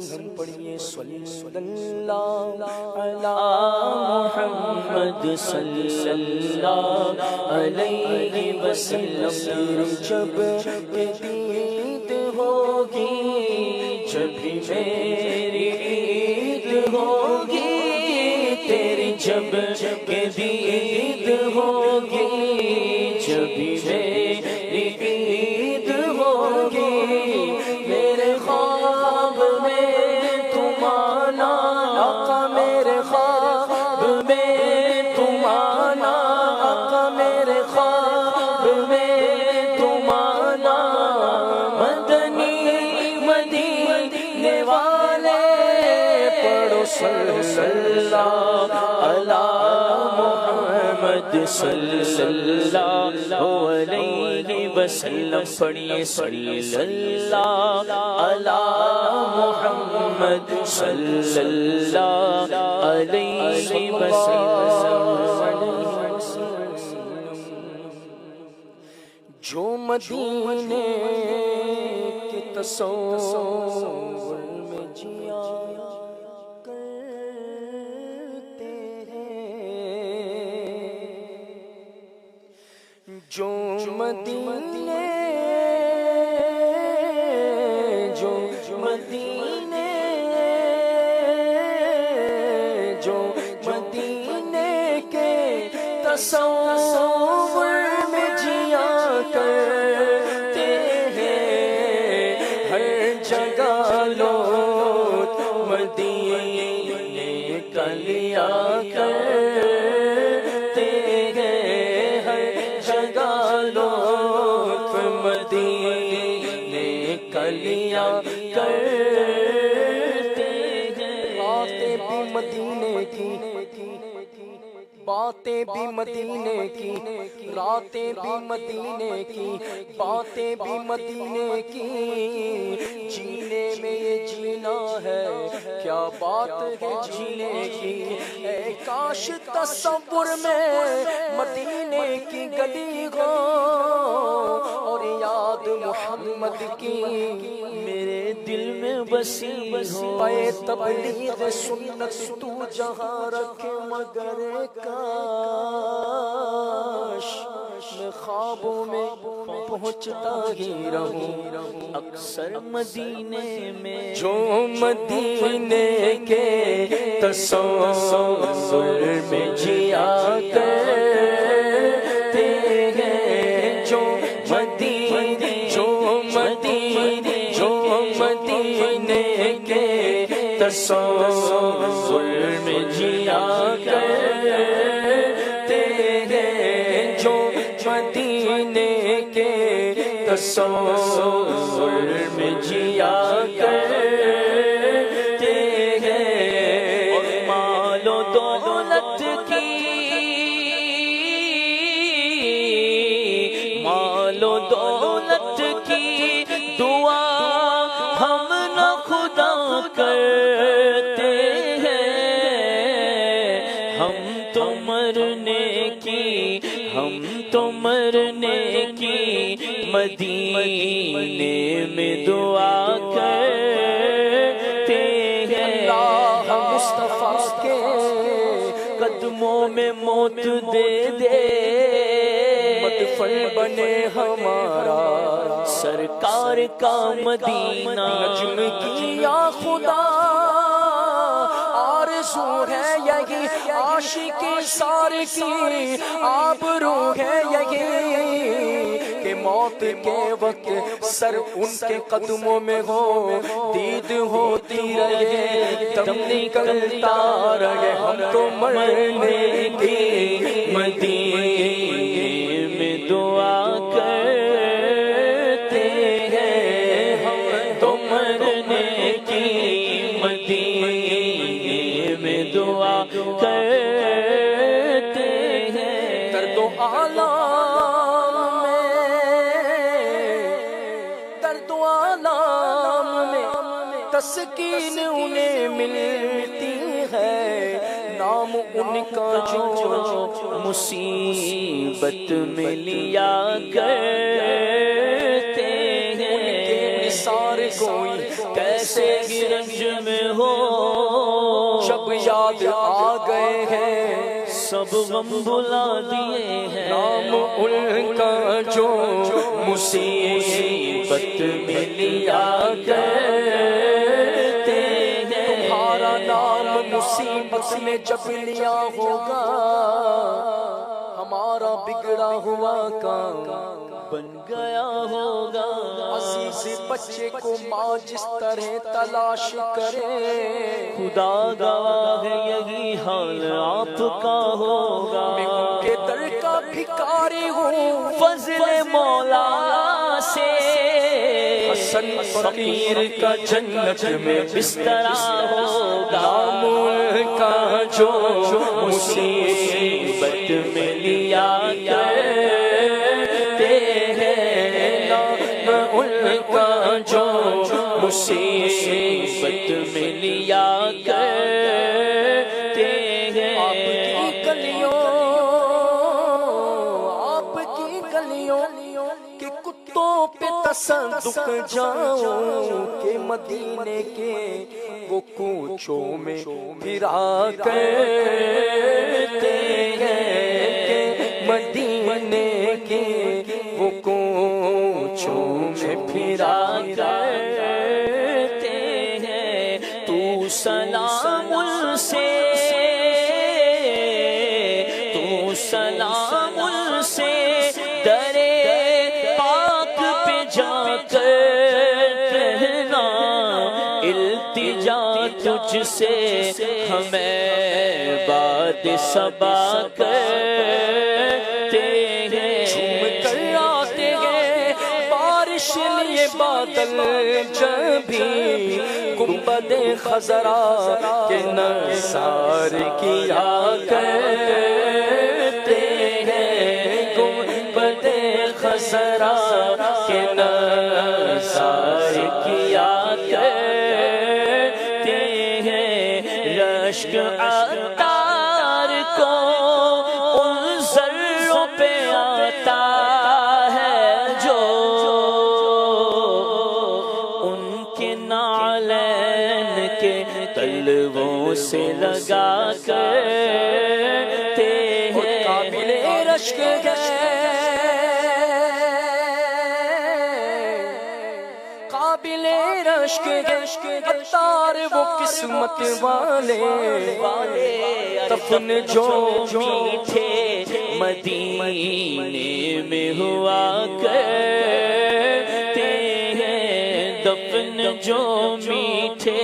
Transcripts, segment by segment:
وسلم پڑھیے صلی اللہ علی محمد صلی اللہ علیہ وسلم. تیری جب دید ہوگی جب بھی میری عید ہوگی، تیری جب دید ہوگی جب بھی میری عید ہوگی. میرے خواب میں تم آنا آقا، میرے خواب میں تم آنا آقا، میرے خواب میں تم آنا. مدنی مدینے والے پڑھو صلی اللہ علی محمد صلی اللہ علیہ وسلم. پڑھیے صلی اللہ علی محمد صلی اللہ علیہ وسلم. جو مدینے کے تصور میں جیا کرتے ہیں، جو مدینے کے تصور میں جیا کرتے ہیں، ہر جگہ لوٹ مدینے کا لیا کرتے ہیں، ہر جگہ لوٹ مدینے کا لیا کرتے ہیں. باتیں بھی مدینے کی، باتیں بھی مدینے کی، راتیں بھی مدینے کی، باتیں بھی مدینے کی. جینے میں یہ جینا ہے، کیا بات ہے جینے کی. اے کاش تصور میں مدینے کی گلی ہو اور یاد محمد کی میرے دل میں بسی ہو. اے تبلیغ سنت تو جہاں رکھے مگر کاش میں خوابوں میں پہنچتا ہی رہوں اکثر مدینے میں. جو مدینے کے تصور میں جیا کرتے ہیں، جو مدینے کے تصور میں جیا کرتے ہیں، جو مدینے کے تصور میں جیا کرتے ہیں. اور مال و دولت کی، مال و دولت کی دعا ہم نہ خدا کرتے ہیں. ہم تو مرنے کی، ہم تو مرنے کی مدینے میں دعا کرتے ہیں. اللہ مصطفیٰ کے قدموں میں موت دے دے، مدفن بنے ہمارا سرکار کا مدینہ. نجم کیا خدا آرزو ہے یہی، عاشقی سار کی آبرو ہے یہی کہ موت کے وقت سر ان کے قدموں میں ہو، دید ہوتی رہے، دم نکلتا رہے. ہم تو مرنے کی مدینے میں دعا کرتے ہیں، ہم تو مرنے کی مدینے میں دعا کرتے ہیں. درد و آلام میں تسکین انہیں ملتی ہے، نام ان کا جو مصیبت میں لیا کرتے ہیں. سارے کوئی کیسے ہی رنج میں ہو، جب یاد آ گئے ہیں سب غم بھلا دیے ہیں، نام ان کا جو مصیبت میں لیا کرتے ہیں، تمہارا نام مصیبت میں جب لیا ہوگا ہمارا بگڑا ہوا کام بن گیا ہوگا۔ عزیز بچے کو ماں جس طرح تلاش کرے، خدا گواہ ہے یہی حال آپ کا ہوگا۔ میں ان کے در کا بھکاری ہوں، فضل مولا سے حسن فقیر کا جنت میں بسترا ہوگا، نام ان کا جو مصیبت میں لیا کرتے ہیں، نام ان کا جو مصیبت میں لیا کرتے ہیں۔ آپ کی گلیوں کے کتوں پہ تصدق جاؤں کہ مدینے کے وہ کوچوں میں پھرا کرتے ہیں، مدینے کے وہ کوچوں میں پھرا کرتے ہیں۔ تو سلام ان سے، تو سلام ان سے درے پاک پہ جا کر کہنا، التجا تجھ سے ہمیں باد صبا کرتے ہیں۔ جھوم کر آتے ہیں بارش لیے بادل، جب بھی گنبد خضرا کے نثار کیا کرتے ہیں، گنبد خضرا کے نثار کیا کرتے ہیں۔ رشک عطار کو ان ذروں پہ آتا ہے جو ان کے نعلین کے تلووں سے لگا کرتے ہیں۔ قابل رشک قابل رشک عطار وہ قسمت والے دفن جو میٹھے مدینے میں ہوا کرتے ہیں، دفن جو میٹھے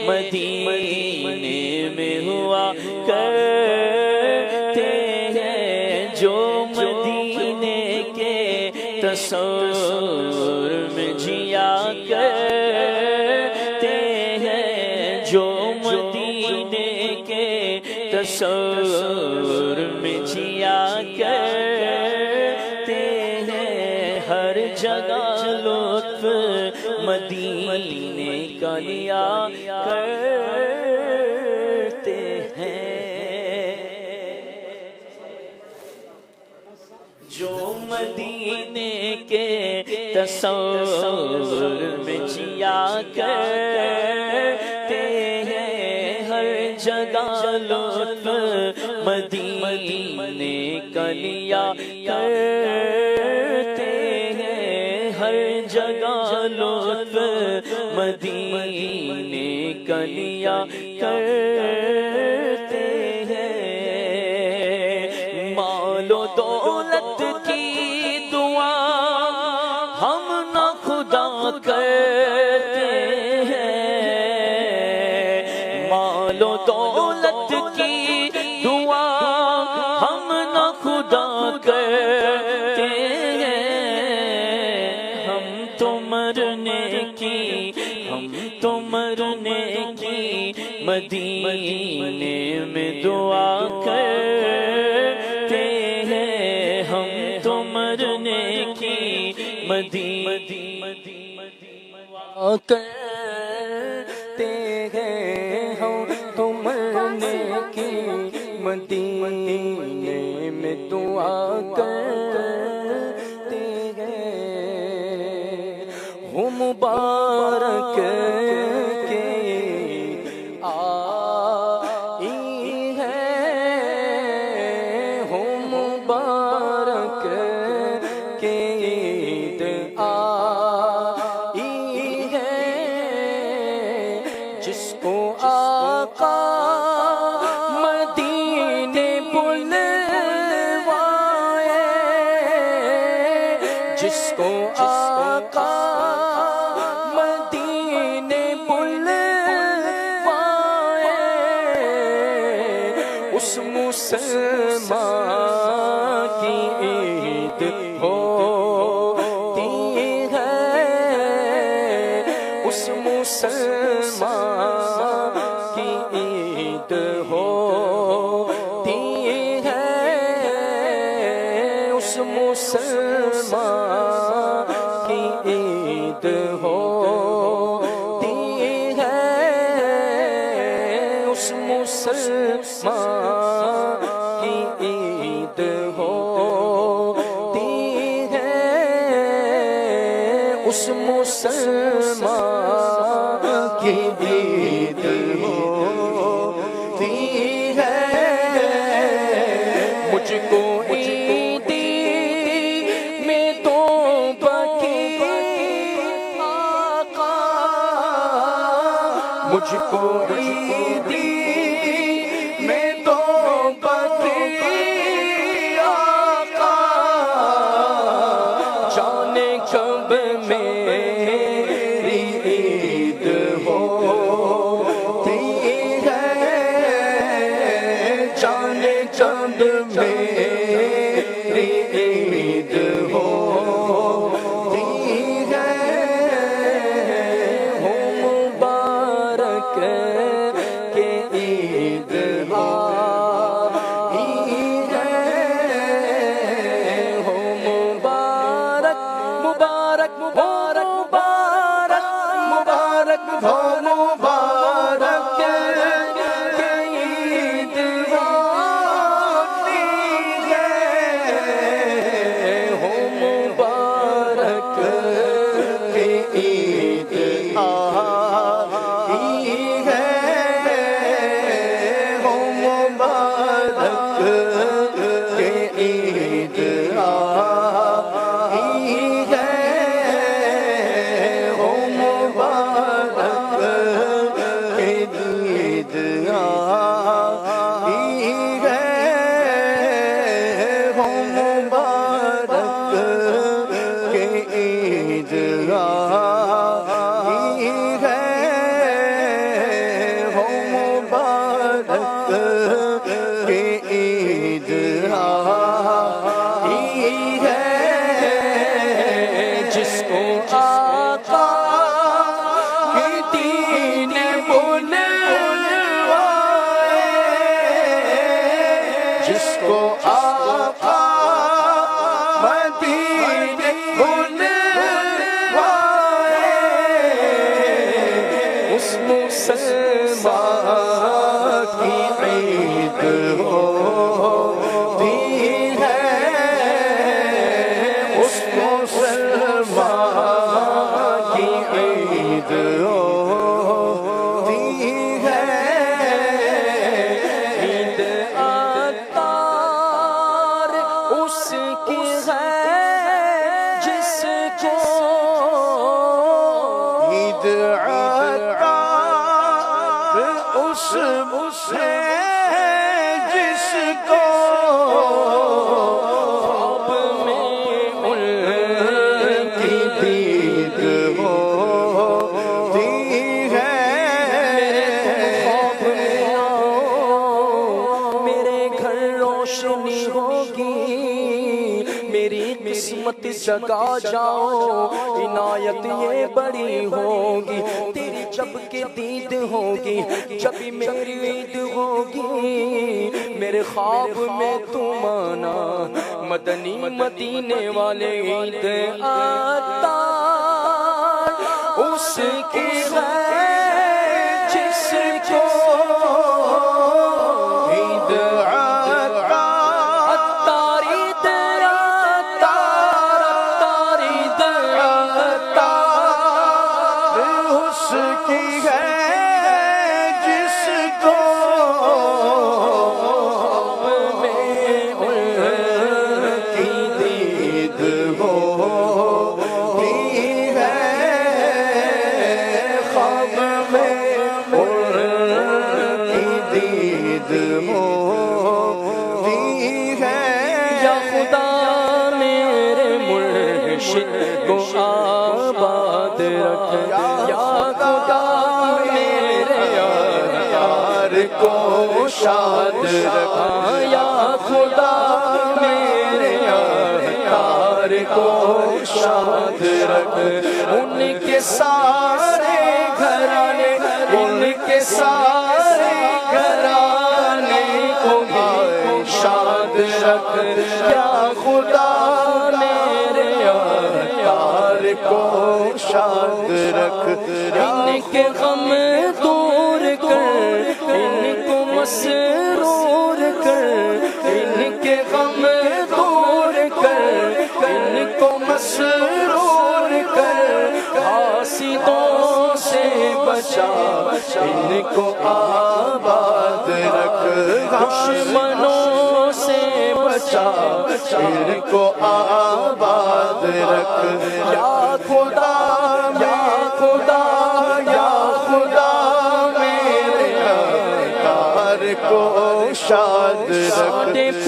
مدینے میں ہوا کرتے ہیں، جو مدینے کے تصور میں جیا کرتے ہیں، جو مدینے کے تصور میں جیا کرتے ہیں، ہر جگہ لطف مدینے کا لیا کرتے ہیں، جو مدینے کے تصور میں جیا کرتے ہیں، ہر جگہ لطف مدینے کا لیا کرتے ہیں، ہر جگہ لطف مدینے کا لیا کرتے ہیں۔ مال و دولت کی دعا ہم نہ خدا کرتے ہیں، مال و دولت کی دعا ہم نہ خدا کرتے ہیں، ہم تو مرنے کی، ہم تو مرنے کی مدینے میں دعا کرتے ہیں، ہم تو مرنے کی مدینے کرتے ہیں، ہم تو مرنے کی مدینے میں دعا کرتے ہیں، وہ مبارک جس کو آقا مدینے بلوائے، جس کو آقا مدینے بلوائے، اس مسلمان کی عید ہوتی ہے، اس مسلمان کی عید ہوتی ہے، اس مسلمان کی عید ہوتی ہے، اس مسلمان کی عید ہوتی ہے، اس مسلمان کی عید ہوتی ہے۔ مجھ کو عیدی میں توبہ کی آقا، مجھ کو عیدی میں توبہ کی آقا، جانے کب میری عید ہوتی ہے، جانے کب میری عید ہوتی ہے۔ ہو مبارک کہ عید آئی ہے، ہو مبارک مبارک مبارک مبارک مبارک ہو مبارک کہ عید آتی ہے، ہو مبارک کہ عید آئی ہے، ہو مبارک کہ عید آئی ہے، ہو مبارک کہ عید آئی ہے، ہو مبارک کہ عید آئی ہے، ہو مبارک کہ عید آئی ہے۔ جس کو آقا کی دین بلوائے، جس کو آقا مدینے بلوائے، اس مسلمان کی عید ہوتی ہے، اس مسلمان کی عید ہوتی ہے۔ عید عطار اس کی ہے جس کو، عید عطار اس سے جس کو خواب میں ان کی دید ہوتی ہے، خواب میں آؤ میرے گھر روشنی ہوگی، میری قسمت جگا جاؤ، عنایت یہ بڑی ہوگی، تیری جب کے دید ہوگی، جب میری عید ہوگی، میرے خواب میں تم آنا، مدنی مدینے والے عید عطار اس کی ہے جس کو، عید عطار عید عطار عطار عید عطار اس کی ہے جس کو خواب میں ان کی دید ہوتی ہے، خواب ہوتی ہے یا خدا میرے مرشد کو آباد رکھ، یا خدا میرے یار کو شاد رکھ، یا خدا میرے یار کو شاد رکھ، ان کے سارے گھرانے، ان کے سارے گھرانے کو شاد رکھ، یا خدا میرے یار کو شاد رکھ، ان کے غم دور کر، ان کو مسرور کر، ان کے غم دور کر، ان کو مسرور کر، حاسدوں سے بچا، ان کو آباد رکھ، دشمنوں سے بچا، ان کو آباد رکھ، یا خدا یا خدا یا خدا میرے یار کو شاد رکھ۔